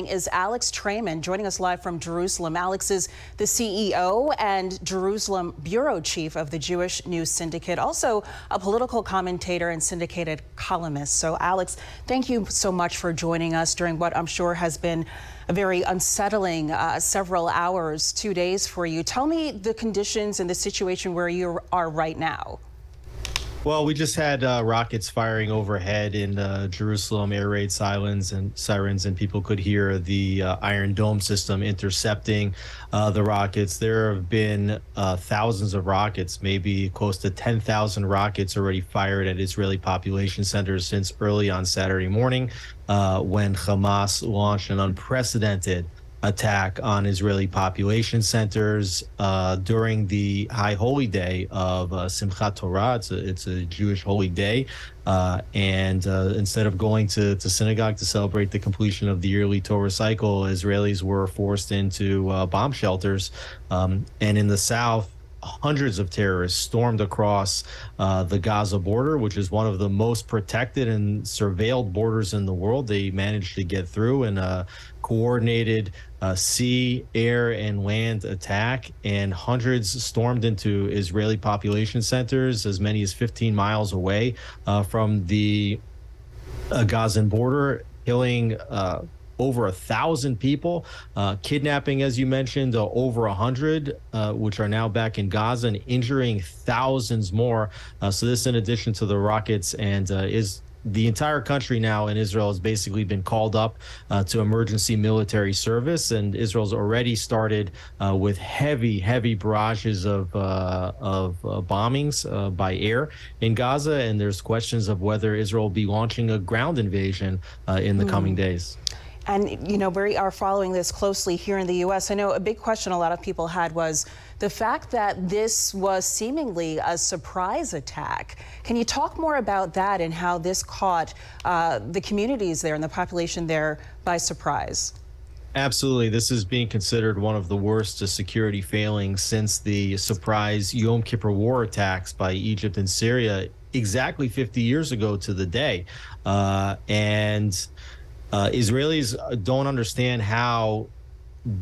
Is Alex Traiman joining us live from Jerusalem. Alex is the CEO and Jerusalem bureau chief of the Jewish News Syndicate, also a political commentator and syndicated columnist. So Alex, thank you so much for joining us during what I'm sure has been a very unsettling several hours, 2 days for you. Tell me the conditions and the situation where you are right now. Well, we just had rockets firing overhead in Jerusalem, air raid sirens, and people could hear the Iron Dome system intercepting the rockets. There have been thousands of rockets, maybe close to 10,000 rockets already fired at Israeli population centers since early on Saturday morning when Hamas launched an unprecedented attack on Israeli population centers during the high holy day of Simchat Torah. It's a Jewish holy day. And instead of going to synagogue to celebrate the completion of the yearly Torah cycle, Israelis were forced into bomb shelters. And in the south, hundreds of terrorists stormed across the Gaza border, which is one of the most protected and surveilled borders in the world. They managed to get through in a coordinated sea, air, and land attack, and hundreds stormed into Israeli population centers as many as 15 miles away from the Gazan border, killing over 1,000 people, kidnapping, as you mentioned, over 100, which are now back in Gaza, and injuring thousands more. So this in addition to the rockets, and is the entire country now in Israel has basically been called up to emergency military service, and Israel's already started with heavy barrages of bombings by air in Gaza, and there's questions of whether Israel will be launching a ground invasion in the coming days. And, you know, we are following this closely here in the U.S. I know a big question a lot of people had was the fact that this was seemingly a surprise attack. Can you talk more about that and how this caught the communities there and the population there by surprise? Absolutely. This is being considered one of the worst security failings since the surprise Yom Kippur War attacks by Egypt and Syria exactly 50 years ago to the day. Israelis don't understand how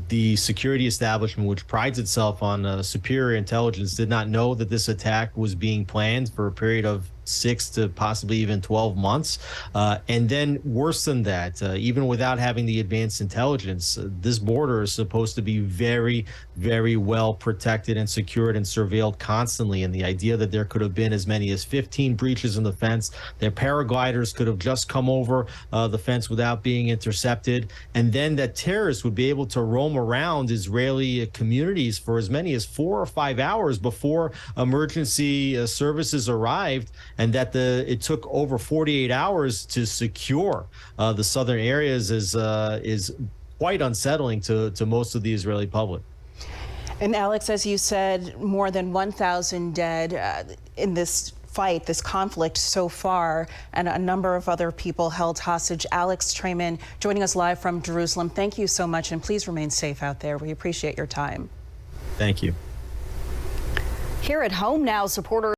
the security establishment, which prides itself on superior intelligence, did not know that this attack was being planned for a period of 6 to possibly even 12 months. And then worse than that, even without having the advanced intelligence, this border is supposed to be very well protected and secured and surveilled constantly. And the idea that there could have been as many as 15 breaches in the fence, their paragliders could have just come over the fence without being intercepted, and then that terrorists would be able to roam around Israeli communities for as many as 4 or 5 hours before emergency services arrived, and that it took over 48 hours to secure the southern areas is quite unsettling to most of the Israeli public. And Alex, as you said, more than 1,000 dead in this fight, this conflict so far, and a number of other people held hostage. Alex Traiman joining us live from Jerusalem. Thank you so much, and please remain safe out there. We appreciate your time. Thank you. Here at home now, supporters